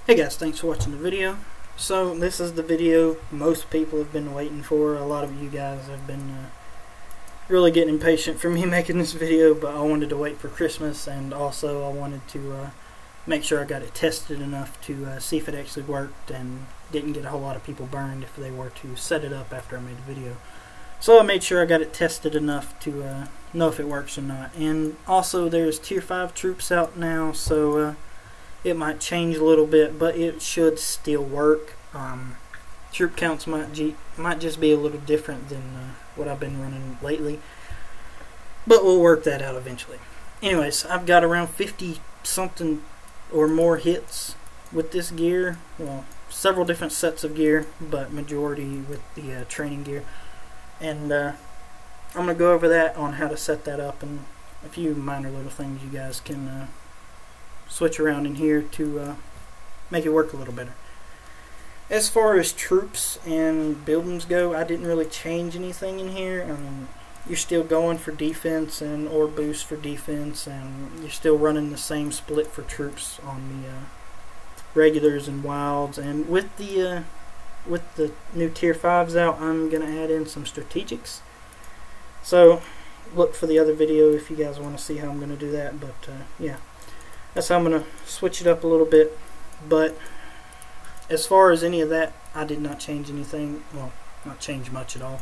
Hey guys, thanks for watching the video. So this is the video most people have been waiting for. A lot of you guys have been really getting impatient for me making this video, but I wanted to wait for Christmas, and also I wanted to make sure I got it tested enough to see if it actually worked and didn't get a whole lot of people burned if they were to set it up after I made the video. So I made sure I got it tested enough to know if it works or not. And also there's tier 5 troops out now, so it might change a little bit, but it should still work. Troop counts might just be a little different than what I've been running lately, but we'll work that out eventually. Anyways, I've got around 50 something or more hits with this gear. Well, several different sets of gear, but majority with the training gear. And I'm going to go over that on how to set that up and a few minor little things you guys can switch around in here to make it work a little better. As far as troops and buildings go, I didn't really change anything in here. I mean, you're still going for defense and or boost for defense, and you're still running the same split for troops on the regulars and wilds. And with the new tier 5s out, I'm gonna add in some strategics. So look for the other video if you guys want to see how I'm gonna do that. But yeah, that's how I'm gonna switch it up a little bit. But as far as any of that, I did not change anything. Well, not change much at all.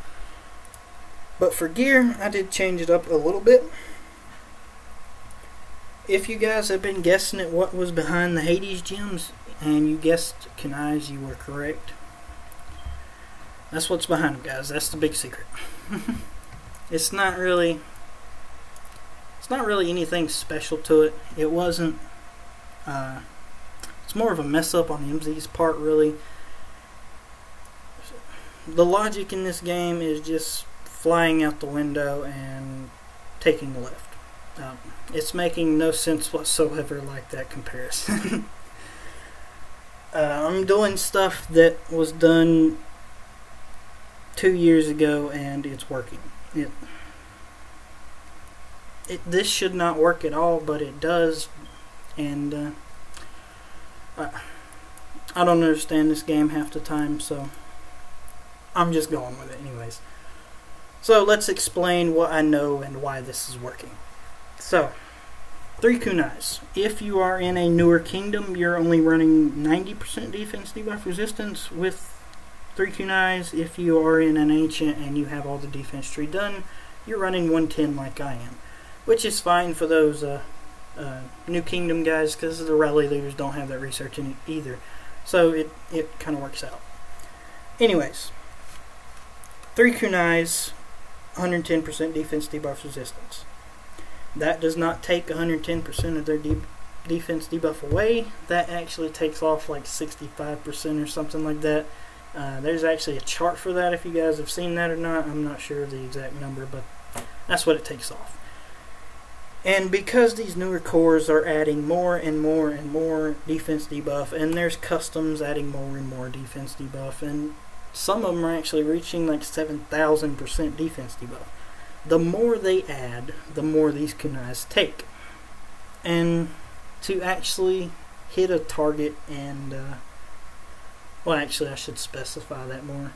But for gear, I did change it up a little bit. If you guys have been guessing at what was behind the Hades gems, and you guessed Kunais, you were correct. That's what's behind them, guys. That's the big secret. It's not really anything special to it. It wasn't. It's more of a mess up on MZ's part, really. The logic in this game is just flying out the window and taking a left. It's making no sense whatsoever like that comparison. I'm doing stuff that was done 2 years ago, and it's working. This should not work at all, but it does, and I don't understand this game half the time, so I'm just going with it anyways. So let's explain what I know and why this is working. So, 3 kunais. If you are in a newer kingdom, you're only running 90% defense debuff resistance with 3 kunais. If you are in an ancient and you have all the defense tree done, you're running 110 like I am, which is fine for those new kingdom guys, because the rally leaders don't have that research in it either, so it kind of works out. Anyways, 3 kunais, 110% defense debuff resistance. That does not take 110% of their defense debuff away. That actually takes off like 65% or something like that. There's actually a chart for that if you guys have seen that or not. I'm not sure of the exact number, but that's what it takes off. And because these newer cores are adding more and more and more defense debuff, and there's customs adding more and more defense debuff, and some of them are actually reaching like 7,000% defense debuff. The more they add, the more these kunais take. And to actually hit a target and, well, actually I should specify that more.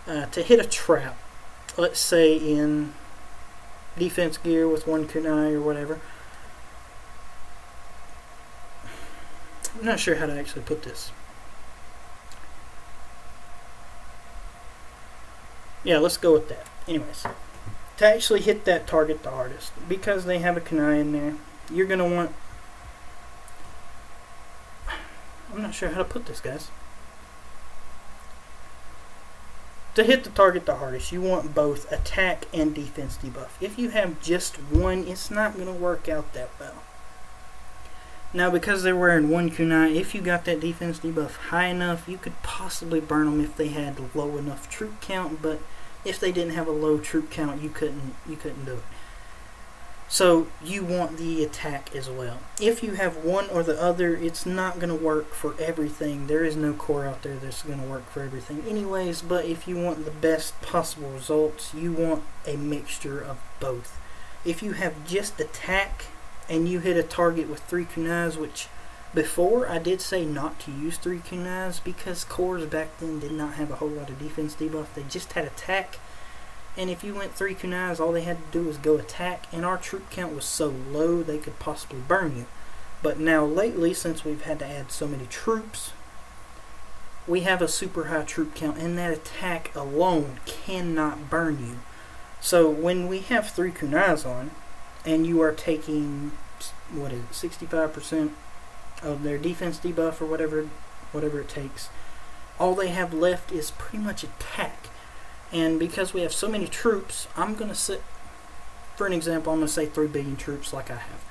To hit a trap, let's say in defense gear with 1 kunai or whatever. I'm not sure how to actually put this. Yeah, let's go with that. Anyways, to actually hit that target the hardest, because they have a kunai in there, you're going to want... I'm not sure how to put this, guys. To hit the target the hardest, you want both attack and defense debuff. If you have just one, it's not going to work out that well. Now, because they're wearing 1 kunai, if you got that defense debuff high enough, you could possibly burn them if they had low enough troop count, but if they didn't have a low troop count, you couldn't do it. So you want the attack as well. If you have one or the other, it's not going to work for everything. There is no core out there that's going to work for everything anyways, but if you want the best possible results, you want a mixture of both. If you have just attack and you hit a target with 3 kunais, which Before, I did say not to use 3 kunais because cores back then did not have a whole lot of defense debuff. They just had attack. And if you went 3 kunais, all they had to do was go attack. And our troop count was so low, they could possibly burn you. But now lately, since we've had to add so many troops, we have a super high troop count. And that attack alone cannot burn you. So when we have 3 kunais on, and you are taking, what is it, 65% of their defense debuff or whatever it takes, all they have left is pretty much attack. And because we have so many troops, I'm going to set, for an example, I'm going to say 3 billion troops like I have.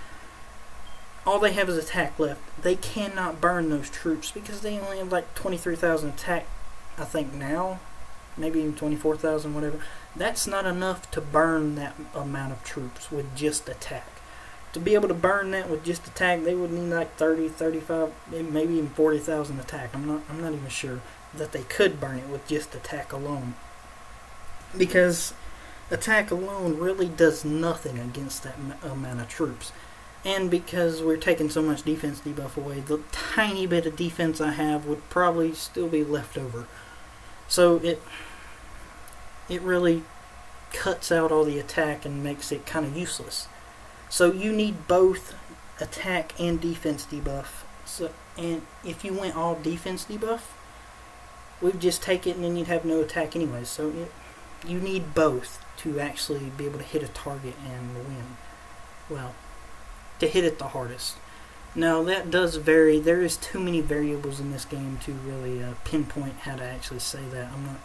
All they have is attack left. They cannot burn those troops because they only have like 23,000 attack, I think now, maybe even 24,000, whatever. That's not enough to burn that amount of troops with just attack. To be able to burn that with just attack, they would need like 30, 35, maybe even 40,000 attack. I'm not even sure that they could burn it with just attack alone. Because attack alone really does nothing against that amount of troops. And because we're taking so much defense debuff away, the tiny bit of defense I have would probably still be left over. So it really cuts out all the attack and makes it kind of useless. So you need both attack and defense debuff. And if you went all defense debuff, we'd just take it and then you'd have no attack anyway. So you need both to actually be able to hit a target and win. Well, to hit it the hardest. Now that does vary. There is too many variables in this game to really pinpoint how to actually say that. I'm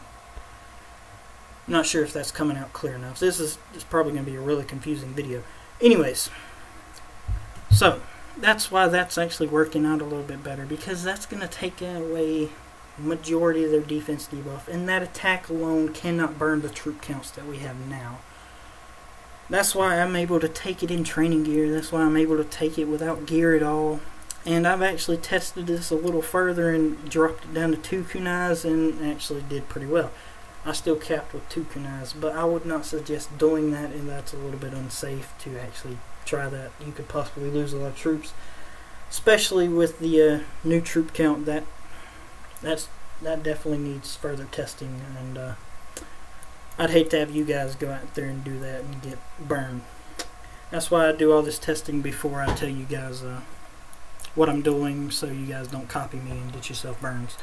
not sure if that's coming out clear enough. This is probably going to be a really confusing video. Anyways, so that's why that's actually working out a little bit better, because that's going to take away majority of their defense debuff, and that attack alone cannot burn the troop counts that we have now. That's why I'm able to take it in training gear. That's why I'm able to take it without gear at all. And I've actually tested this a little further and dropped it down to 2 kunais and actually did pretty well. I still capped with 2 kunais, but I would not suggest doing that, and that's a little bit unsafe to actually try that. You could possibly lose a lot of troops, especially with the new troop count. That definitely needs further testing, and I'd hate to have you guys go out there and do that and get burned. That's why I do all this testing before I tell you guys what I'm doing, so you guys don't copy me and get yourself burns.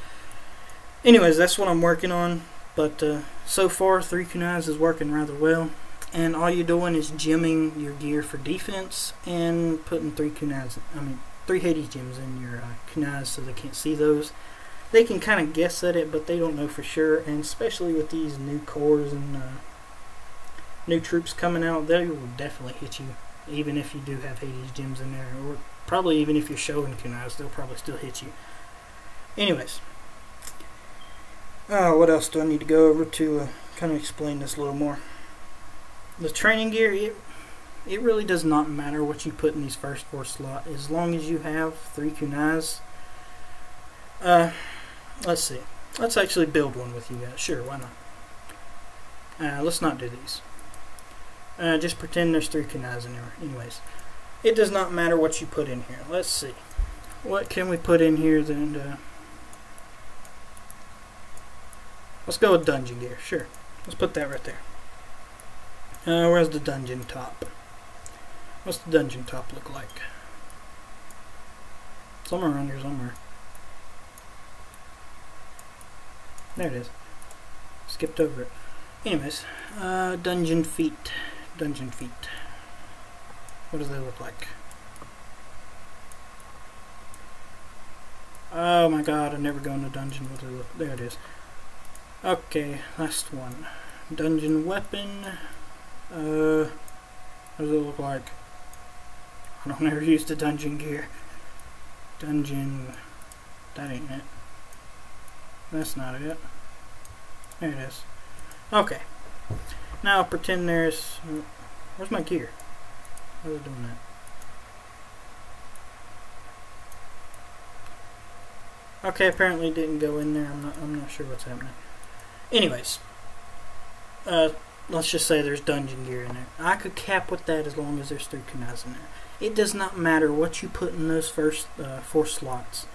Anyways, that's what I'm working on. But so far, 3 kunais is working rather well. And all you're doing is gemming your gear for defense and putting 3 Hades gems in your kunais so they can't see those. They can kind of guess at it, but they don't know for sure. And especially with these new cores and new troops coming out, they will definitely hit you, even if you do have Hades gems in there. Or probably even if you're showing kunais, they'll probably still hit you. Anyways. What else do I need to go over to kind of explain this a little more? The training gear, it really does not matter what you put in these first 4 slots, as long as you have 3 kunais. Let's see. Let's actually build one with you guys. Sure, why not? Let's not do these. Just pretend there's 3 kunais in there. Anyways, it does not matter what you put in here. Let's see. What can we put in here then? Let's go with dungeon gear. Sure. Let's put that right there. Where's the dungeon top? What's the dungeon top look like? Somewhere around here somewhere. There it is. Skipped over it. Anyways, dungeon feet. Dungeon feet. What do they look like? Oh my god, I never go in a dungeon. What do they look? There it is. Okay, last one. Dungeon weapon. What does it look like? I don't ever use the dungeon gear. Dungeon. That ain't it. That's not it. There it is. Okay. Now I'll pretend there's. Where's my gear? How are they doing that? Okay, apparently it didn't go in there. I'm not sure what's happening. Anyways, let's just say there's dungeon gear in there. I could cap with that as long as there's 3 kunais in there. It does not matter what you put in those first 4 slots.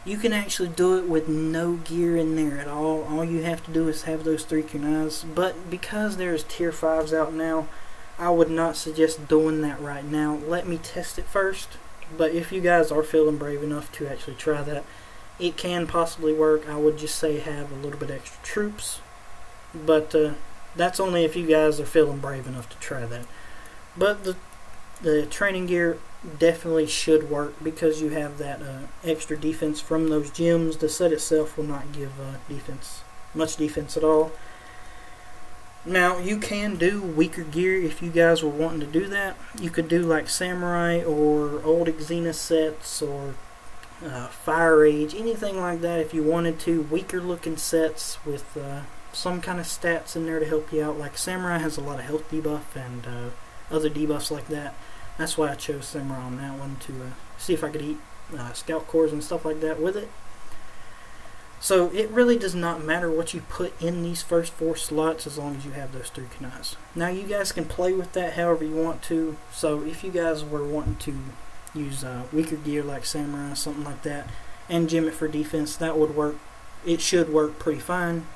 You can actually do it with no gear in there at all. All you have to do is have those 3 kunais. But because there's tier 5s out now, I would not suggest doing that right now. Let me test it first. But if you guys are feeling brave enough to actually try that, it can possibly work. I would just say have a little bit extra troops. But that's only if you guys are feeling brave enough to try that. But the training gear definitely should work because you have that extra defense from those gems. The set itself will not give much defense at all. Now you can do weaker gear if you guys were wanting to do that. You could do like samurai or old Xena sets or fire age, anything like that if you wanted to. Weaker looking sets with some kind of stats in there to help you out. Like samurai has a lot of health debuff and other debuffs like that. That's why I chose samurai on that one, to see if I could eat scout cores and stuff like that with it. So it really does not matter what you put in these first 4 slots as long as you have those 3 kunais. Now you guys can play with that however you want to. So if you guys were wanting to use weaker gear like samurai, something like that, and gem it for defense, that would work. It should work pretty fine.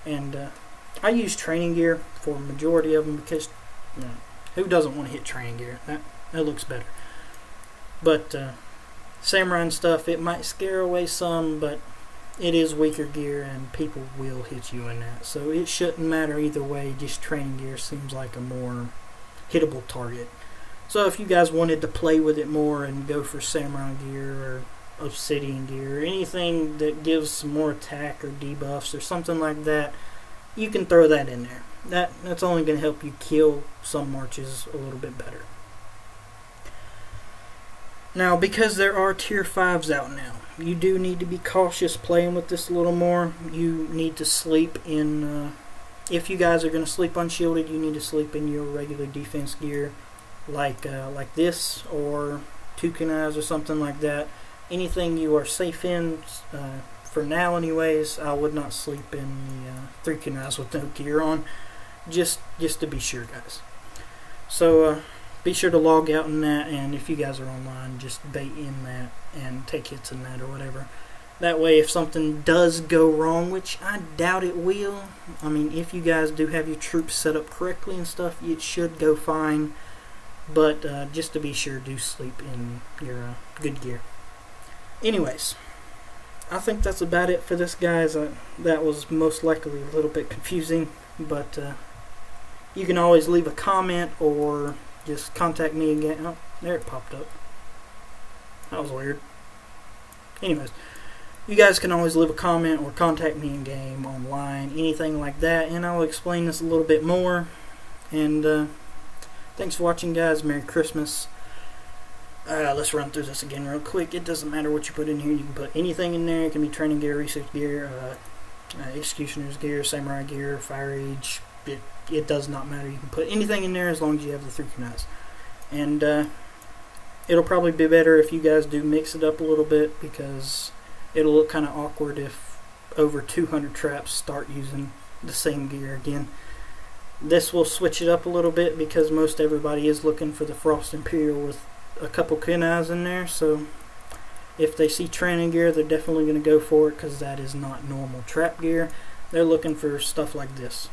And I use training gear for the majority of them because, you know, who doesn't want to hit training gear? That looks better. But samurai and stuff, it might scare away some, but it is weaker gear and people will hit you in that. So it shouldn't matter either way. Just training gear seems like a more hittable target. So if you guys wanted to play with it more and go for samurai gear or obsidian gear or anything that gives some more attack or debuffs or something like that, you can throw that in there. That's only going to help you kill some marches a little bit better. Now, because there are tier 5s out now, you do need to be cautious playing with this a little more. You need to sleep in, if you guys are going to sleep unshielded, you need to sleep in your regular defense gear like this, or 2 kunais or something like that. Anything you are safe in, for now anyways. I would not sleep in the 3 kunais with no gear on, just to be sure, guys. So be sure to log out in that, and if you guys are online, just bait in that and take hits in that or whatever. That way if something does go wrong, which I doubt it will, I mean, if you guys do have your troops set up correctly and stuff, it should go fine. But just to be sure, do sleep in your good gear. Anyways, I think that's about it for this, guys. That was most likely a little bit confusing, but you can always leave a comment or just contact me again. Oh, there it popped up. That was weird. Anyways, you guys can always leave a comment or contact me in game, online, anything like that, and I'll explain this a little bit more. And thanks for watching, guys. Merry Christmas. Let's run through this again real quick. It doesn't matter what you put in here. You can put anything in there. It can be training gear, research gear, executioner's gear, samurai gear, fire age. It does not matter. You can put anything in there as long as you have the 3 kunais. And it'll probably be better if you guys do mix it up a little bit, because it'll look kind of awkward if over 200 traps start using the same gear again. This will switch it up a little bit because most everybody is looking for the Frost Imperial with a couple kunais in there. So if they see training gear, they're definitely going to go for it, because that is not normal trap gear. They're looking for stuff like this.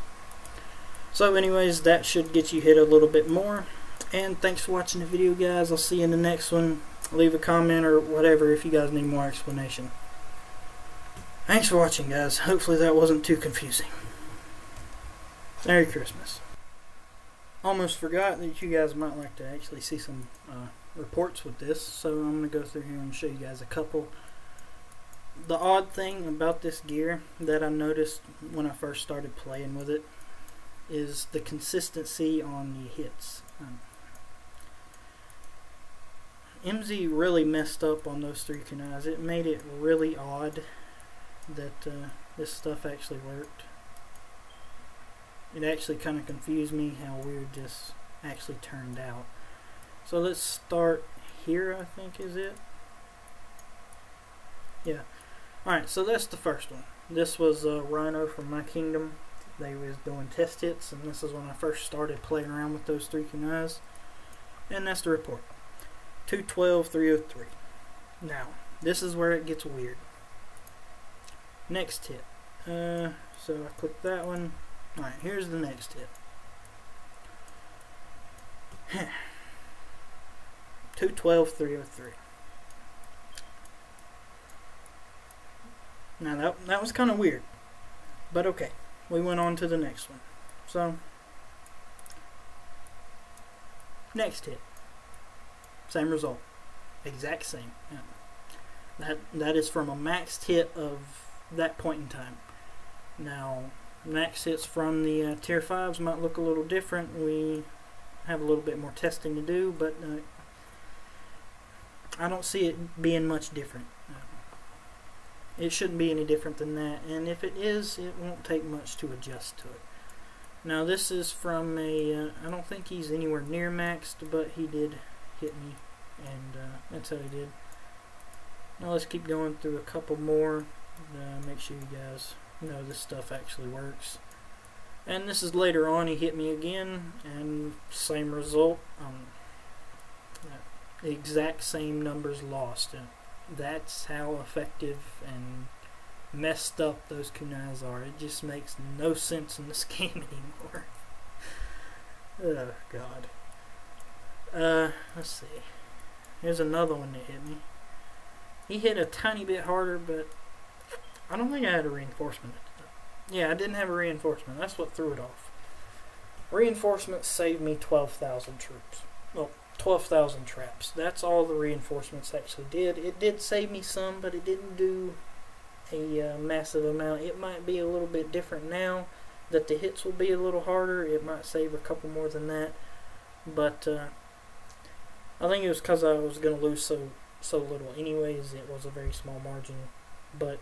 So anyways, that should get you hit a little bit more. And thanks for watching the video, guys. I'll see you in the next one. Leave a comment or whatever if you guys need more explanation. Thanks for watching, guys. Hopefully that wasn't too confusing. Merry Christmas. Almost forgot that you guys might like to actually see some reports with this, so I'm going to go through here and show you guys a couple. The odd thing about this gear that I noticed when I first started playing with it is the consistency on the hits. MZ really messed up on those 3 kunais. It made it really odd that this stuff actually worked. It actually kind of confused me how weird this actually turned out. So let's start here, I think is it. Yeah. Alright, so that's the first one. This was Rhino from my kingdom. they was doing test hits, and this is when I first started playing around with those 3 kunais. And that's the report. 212, 303. Now, this is where it gets weird. Next hit. So I click that one. Alright, here's the next hit. 212, 303. Now that was kind of weird, but okay. We went on to the next one. So next hit, same result, exact same. Yeah. That is from a maxed hit of that point in time. Now, max hits from the tier 5s might look a little different. We have a little bit more testing to do, but I don't see it being much different. It shouldn't be any different than that, and if it is, it won't take much to adjust to it. Now this is from a, I don't think he's anywhere near maxed, but he did hit me, and that's how he did. Now let's keep going through a couple more, make sure you guys know this stuff actually works. And this is later on, he hit me again, and same result, the exact same numbers lost. That's how effective and messed up those kunais are. It just makes no sense in this game anymore. Oh god. Let's see. Here's another one that hit me. He hit a tiny bit harder, but I don't think I had a reinforcement. Yeah, I didn't have a reinforcement. That's what threw it off. Reinforcements saved me 12,000 troops. Well, 12,000 traps. That's all the reinforcements actually did. It did save me some, but it didn't do a massive amount. It might be a little bit different now that the hits will be a little harder. It might save a couple more than that, but I think it was because I was going to lose so little anyways. It was a very small margin, but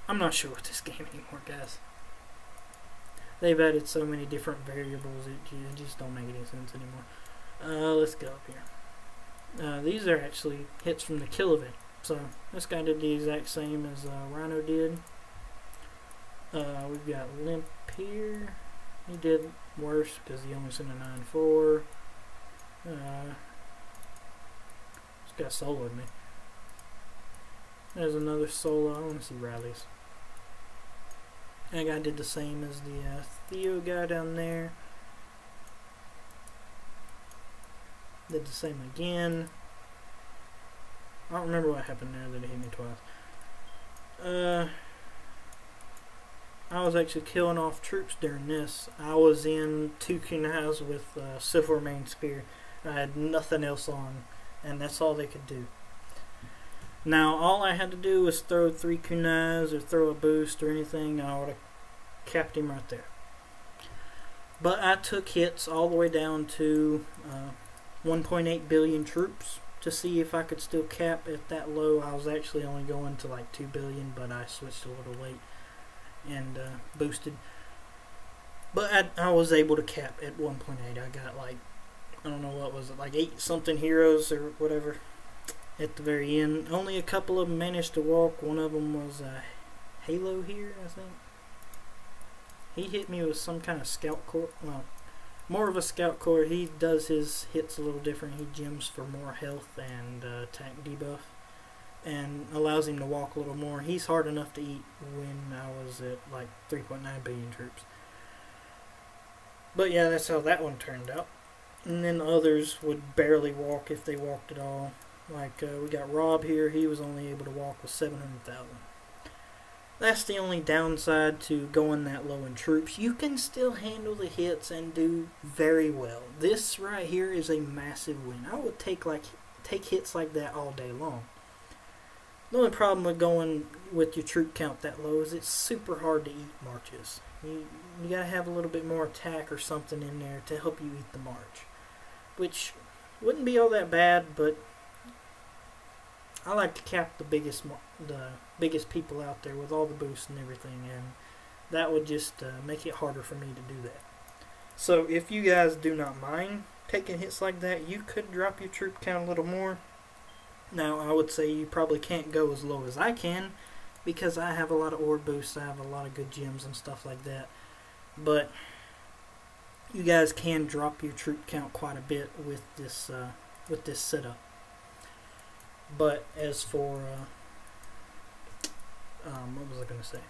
I'm not sure with this game anymore, guys. They've added so many different variables, it just don't make any sense anymore. Let's go up here. These are actually hits from the kill event. So this guy did the exact same as Rhino did. We've got Limp here. He did worse because he only sent a 9-4. This guy soloed me. There's another solo. I want to see rallies. That guy did the same as the Theo guy down there. Did the same again. I don't remember what happened there that it hit me twice. I was actually killing off troops during this. I was in 2 kunais with Silver Main Spear. I had nothing else on, and that's all they could do. Now, all I had to do was throw 3 kunais or throw a boost or anything, and I would have capped him right there. But I took hits all the way down to 1.8 billion troops to see if I could still cap at that low. I was actually only going to like 2 billion, but I switched a little late and boosted. But I was able to cap at 1.8. I got like, I don't know what was it, like 8 something heroes or whatever at the very end. Only a couple of them managed to walk. One of them was Halo here, I think. He hit me with some kind of scout core. Well, more of a scout core. He does his hits a little different. He gems for more health and attack debuff, and allows him to walk a little more. He's hard enough to eat when I was at like 3.9 billion troops. But yeah, that's how that one turned out. And then others would barely walk if they walked at all. Like we got Rob here. He was only able to walk with 700,000. That's the only downside to going that low in troops. You can still handle the hits and do very well. This right here is a massive win. I would take hits like that all day long. The only problem with going with your troop count that low is it's super hard to eat marches. You gotta have a little bit more attack or something in there to help you eat the march, which wouldn't be all that bad, but I like to cap the biggest people out there with all the boosts and everything, and that would just make it harder for me to do that. So if you guys do not mind taking hits like that, you could drop your troop count a little more. Now I would say you probably can't go as low as I can, because I have a lot of orb boosts, I have a lot of good gems and stuff like that. But you guys can drop your troop count quite a bit with this setup. But as for what was I going to say?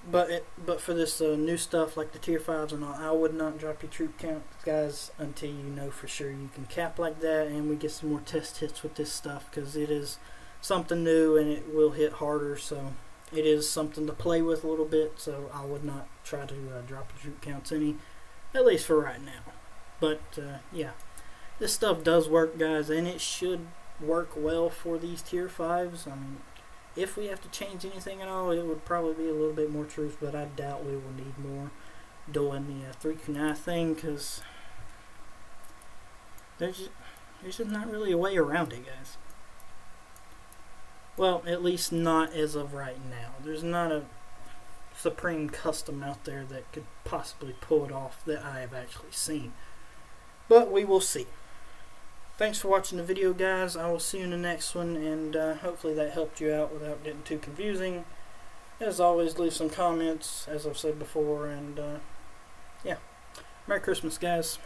But for this new stuff like the tier 5s and all, I would not drop your troop count, guys, until you know for sure you can cap like that, and we get some more test hits with this stuff, because it is something new and it will hit harder. So it is something to play with a little bit. So I would not try to drop your troop counts any, at least for right now. But yeah, this stuff does work, guys, and it should work well for these tier 5s. I mean, if we have to change anything at all, it would probably be a little bit more troops, but I doubt we will need more doing the 3 kunai thing, because there's just not really a way around it, guys. Well, at least not as of right now. There's not a Supreme custom out there that could possibly pull it off that I have actually seen. But we will see. Thanks for watching the video, guys. I will see you in the next one, and hopefully that helped you out without getting too confusing. As always, leave some comments, as I've said before, and yeah. Merry Christmas, guys.